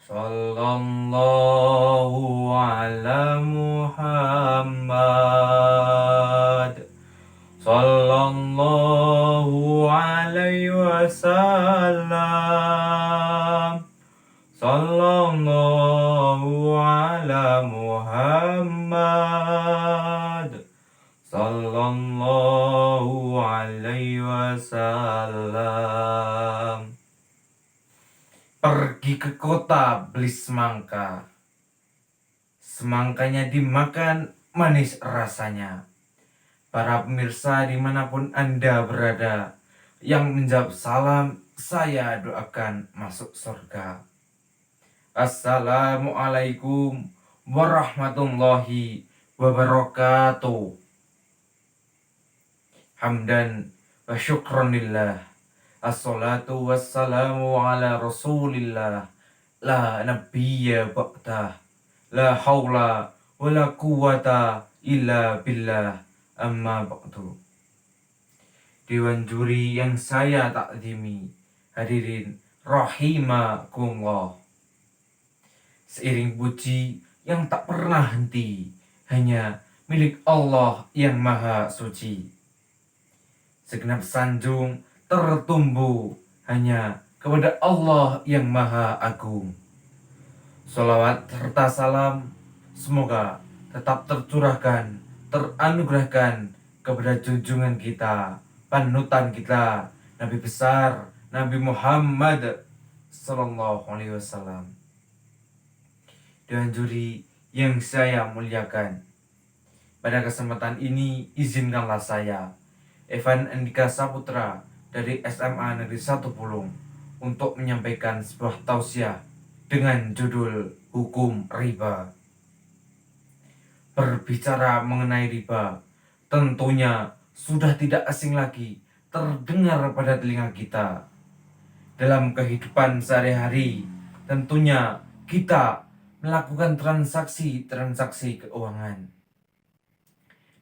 Sallallahu ala Muhammad. Sallallahu alaihi wasallam. Sallallahu ala Muhammad. Sallallahu alaihi wasallam. Pergi ke kota beli semangka. Semangkanya dimakan, manis rasanya. Para pemirsa dimanapun Anda berada, yang menjawab salam, saya doakan masuk surga. Assalamualaikum warahmatullahi wabarakatuh. Hamdan wa syukranillah. Assalatu wassalamu ala rasulillah. La nabiyya ba'dah. La hawla wa la quwata illa billah. Amma ba'du. Dewan juri yang saya takzimi, hadirin rahimakumullah. Seiring puji yang tak pernah henti, hanya milik Allah yang maha suci. Segenap sanjung tertumbuh hanya kepada Allah yang maha agung. Salawat serta salam semoga tetap tercurahkan, teranugerahkan kepada junjungan kita, panutan kita, Nabi besar Nabi Muhammad Sallallahu Alaihi Wasallam. Dan juri yang saya muliakan, pada kesempatan ini izinkanlah saya, Evan Andika Saputra dari SMA Negeri 1 Pulung, untuk menyampaikan sebuah tausiah dengan judul Hukum Riba. Berbicara mengenai riba, tentunya sudah tidak asing lagi terdengar pada telinga kita. Dalam kehidupan sehari-hari, tentunya kita melakukan transaksi keuangan.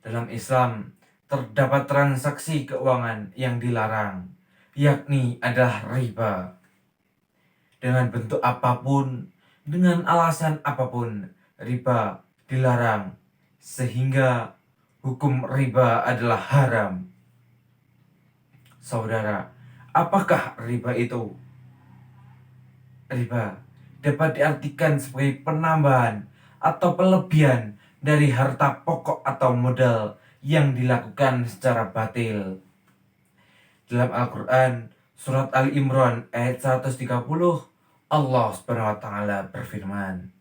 Dalam Islam, terdapat transaksi keuangan yang dilarang, yakni adalah riba. Dengan bentuk apapun, dengan alasan apapun, riba dilarang, sehingga hukum riba adalah haram. Saudara, apakah riba itu? Riba dapat diartikan sebagai penambahan atau pelebihan dari harta pokok atau modal yang dilakukan secara batil. Dalam Al-Quran, surat Ali Imran ayat 130, Allah Subhanahu wa taala berfirman,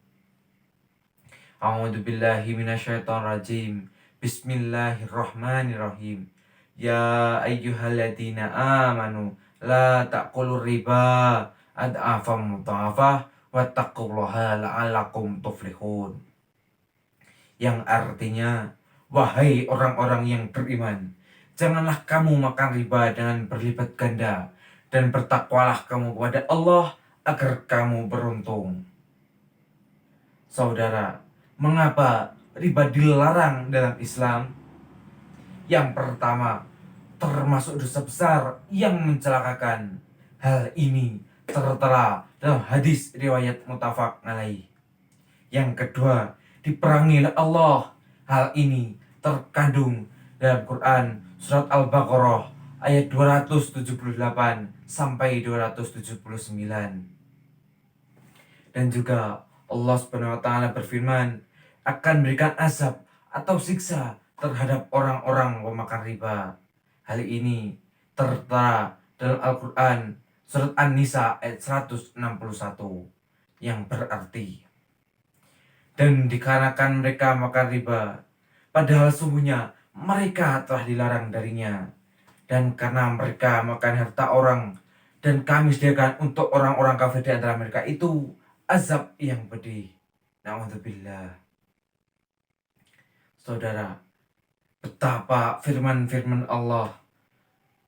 A'udzu billahi minasyaitonir rajim. Bismillahirrahmanirrahim. Ya ayyuhalladzina amanu la ta'kulur riba ad'afam mudha'afah wattaqullaha la'allakum tuflihun. Yang artinya, wahai orang-orang yang beriman, janganlah kamu makan riba dengan berlipat ganda, dan bertakwalah kamu kepada Allah agar kamu beruntung. Saudara, mengapa riba dilarang dalam Islam? Yang pertama, termasuk dosa besar yang mencelakakan. Hal ini tertera dalam hadis riwayat muttafaq alaih. Yang kedua, diperangi oleh Allah. Hal ini terkandung dalam Quran surat Al-Baqarah ayat 278 sampai 279. Dan juga Allah Subhanahu wa taala berfirman, akan memberikan azab atau siksa terhadap orang-orang pemakan riba. Hal ini tertera dalam Al-Quran surat An-Nisa ayat 161, yang berarti, dan dikarenakan mereka makan riba, padahal sungguhnya mereka telah dilarang darinya, dan karena mereka makan harta orang, dan kami sediakan untuk orang-orang kafir di antara mereka itu azab yang pedih. Na'udzubillah. Saudara, betapa firman-firman Allah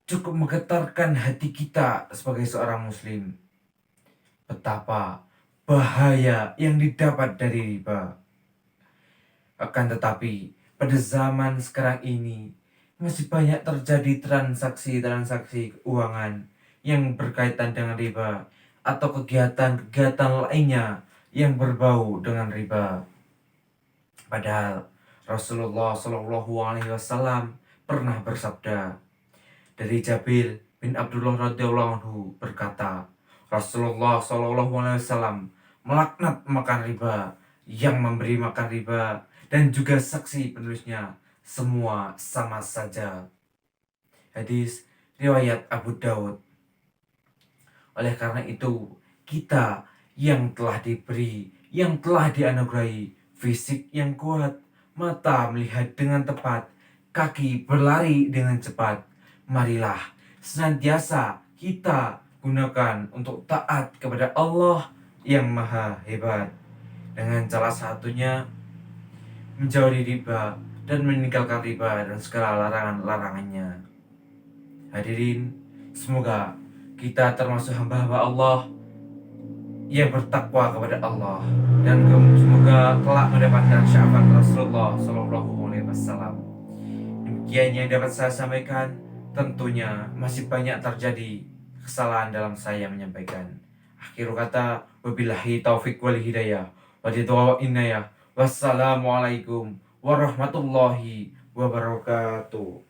cukup menggetarkan hati kita sebagai seorang muslim. Betapa bahaya yang didapat dari riba. Akan tetapi, pada zaman sekarang ini masih banyak terjadi transaksi keuangan yang berkaitan dengan riba. atau kegiatan-kegiatan lainnya yang berbau dengan riba. Padahal Rasulullah Shallallahu Alaihi Wasallam pernah bersabda, dari Jabir bin Abdullah radhiyallahu anhu berkata, Rasulullah Shallallahu Alaihi Wasallam melaknat makan riba, yang memberi makan riba, dan juga saksi penulisnya, semua sama saja. Hadis riwayat Abu Daud. Oleh karena itu, kita yang telah diberi, yang telah dianugerahi fisik yang kuat, mata melihat dengan tepat, kaki berlari dengan cepat, marilah senantiasa kita gunakan untuk taat kepada Allah yang maha hebat. Dengan salah satunya menjauhi riba dan meninggalkan riba dan segala larangan-larangannya. Hadirin, semoga kita termasuk hamba-hamba Allah yang bertakwa kepada Allah, dan semoga kelak mendapatkan syafaat Rasulullah Shallallahu Alaihi Wasallam. Demikian yang dapat saya sampaikan. Tentunya masih banyak terjadi kesalahan dalam saya menyampaikan. Akhir kata, wabillahi taufik wal hidayah, wa inayah. Wassalamualaikum warahmatullahi wabarakatuh.